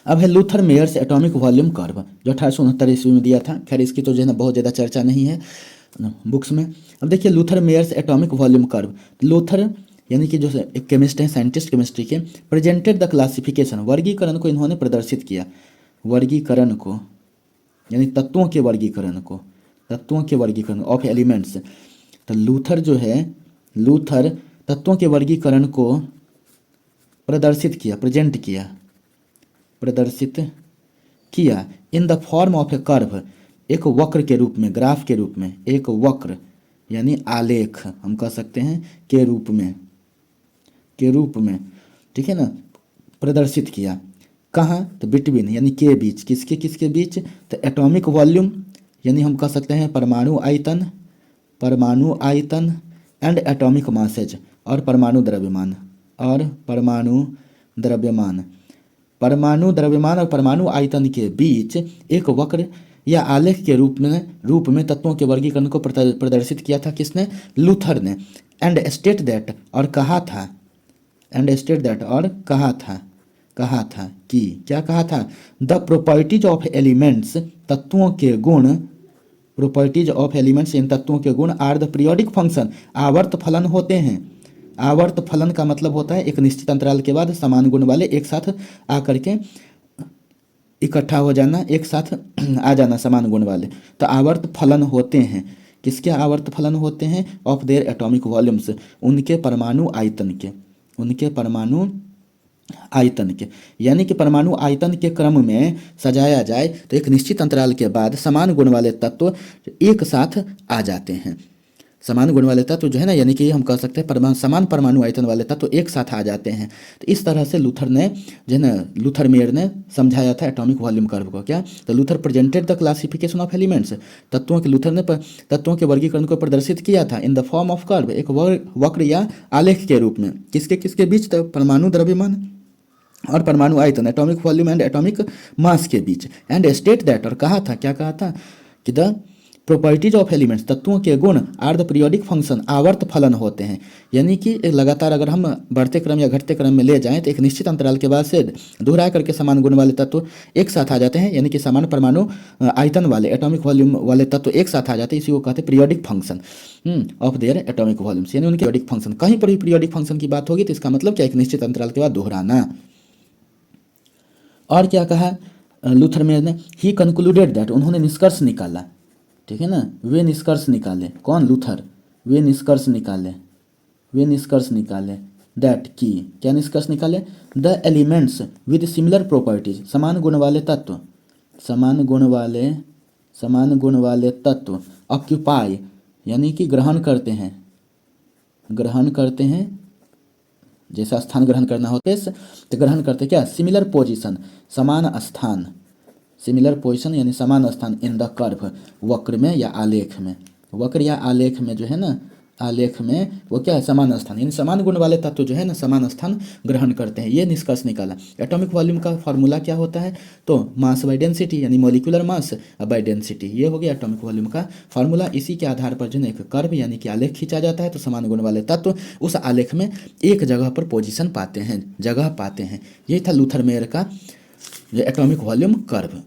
अब है Lothar Meyer's atomic volume curve, जो 1869 ईस्वी में दिया था। खैर इसकी तो जो है ना बहुत ज़्यादा चर्चा नहीं है बुक्स में। अब देखिए Lothar Meyer's atomic volume curve. Lothar यानी कि जो एक केमिस्ट हैं, साइंटिस्ट केमिस्ट्री के, प्रेजेंटेड द क्लासिफिकेशन, वर्गीकरण को इन्होंने प्रदर्शित किया। वर्गीकरण को यानी तत्वों के वर्गीकरण को, तत्वों के वर्गीकरण ऑफ एलिमेंट्स। तो लूथर जो है, लूथर तत्वों के वर्गीकरण को प्रदर्शित किया, प्रेजेंट किया, प्रदर्शित किया in the form of A curve, एक वक्र के रूप में, ग्राफ के रूप में, एक वक्र यानी आलेख हम कह सकते हैं के रूप में, के रूप में, ठीक है ना, प्रदर्शित किया। कहाँ? तो बिटवीन यानी के बीच, किसके किसके बीच? तो एटॉमिक वॉल्यूम यानी हम कह सकते हैं परमाणु आयतन, परमाणु आयतन एंड एटॉमिक मासेज, और परमाणु द्रव्यमान, और परमाणु द्रव्यमान, परमाणु द्रव्यमान और परमाणु आयतन के बीच एक वक्र या आलेख के रूप में तत्वों के वर्गीकरण को प्रदर्शित किया था। किसने? लूथर ने। एंड स्टेट दैट, और कहा था, एंड स्टेट दैट, और कहा था, कहा था कि, क्या कहा था? द प्रॉपर्टीज ऑफ एलिमेंट्स, तत्वों के गुण, प्रॉपर्टीज ऑफ एलिमेंट्स इन तत्वों के गुण आर द पीरियोडिक फंक्शन, आवर्त फलन होते हैं। आवर्त फलन का मतलब होता है एक निश्चित अंतराल के बाद समान गुण वाले एक साथ आकर के इकट्ठा हो जाना, एक साथ आ जाना समान गुण वाले, तो आवर्त फलन होते हैं। किसके आवर्त फलन होते हैं? ऑफ देयर एटॉमिक वॉल्यूम्स, उनके परमाणु आयतन के, उनके परमाणु आयतन के। यानी कि परमाणु आयतन के क्रम में सजाया जाए तो एक निश्चित अंतराल के बाद समान गुण वाले तत्व एक साथ आ जाते हैं। समान गुण वाले तत्व जो है ना, यानी कि हम कह सकते हैं समान परमाणु आयतन वाले तत्व एक साथ आ जाते हैं। तो इस तरह से लूथर ने जो है ना, लूथर मेयर ने समझाया था एटॉमिक वॉल्यूम कर्व को। क्या? तो Luther presented the classification of elements, तत्वों के, लूथर ने तत्वों के वर्गीकरण को प्रदर्शित किया था in the form of curve, एक वक्र या आलेख के रूप में। किसके किसके बीच? तो परमाणु द्रव्यमान और परमाणु आयतन, atomic volume and atomic mass के बीच। एंड स्टेट दैट, और कहा था, क्या कहा था? कि द प्रॉपर्टीज ऑफ एलिमेंट्स, तत्वों के गुण आर द पीरियोडिक फंक्शन, आवर्त फलन होते हैं। यानी कि लगातार अगर हम बढ़ते क्रम या घटते क्रम में ले जाएं तो एक निश्चित अंतराल के बाद से दोहरा करके समान गुण वाले तत्व एक साथ आ जाते हैं, यानी कि समान परमाणु आयतन वाले एटॉमिक वॉल्यूम वाले तत्व एक साथ आ जाते हैं। इसी को कहते हैं periodic function of their atomic volumes, यानी उनके पीरियोडिक फंक्शन। कहीं पर भी पीरियोडिक फंक्शन की बात होगी तो इसका मतलब क्या? एक निश्चित अंतराल के बाद दोहराना। और क्या कहा लूथर मेयर ने? ही कंक्लूडेड दैट, उन्होंने निष्कर्ष निकाला, ठीक है ना, वे निष्कर्ष निकाले। कौन? लूथर। वे निष्कर्ष निकाले, वे निष्कर्ष निकाले दैट की, क्या निष्कर्ष निकाले? The elements with similar properties, समान गुण वाले तत्व, समान गुण वाले तत्व ऑक्यूपाई यानी कि ग्रहण करते हैं, ग्रहण करते हैं, जैसा स्थान ग्रहण करना होता है तो ग्रहण करते क्या? सिमिलर पोजीशन, समान स्थान, सिमिलर पोजीशन यानी समान स्थान इन द कर्व, वक्र में या आलेख में, वक्र या आलेख में जो है ना, आलेख में वो क्या है? समान स्थान, यानी समान गुण वाले तत्व जो है ना समान स्थान ग्रहण करते हैं। ये निष्कर्ष निकाला। एटॉमिक वॉल्यूम का फॉर्मूला क्या होता है? तो मास बाय डेंसिटी यानी मॉलिक्यूलर मास बाय डेंसिटी, ये हो गया एटॉमिक वॉल्यूम का फॉर्मूला। इसी के आधार पर जो है एक कर्व यानी कि आलेख खींचा जाता है, तो समान गुण वाले तत्व उस आलेख में एक जगह पर पोजिशन पाते हैं, जगह पाते हैं। यही था लूथर मेयर का एटॉमिक वॉल्यूम कर्व।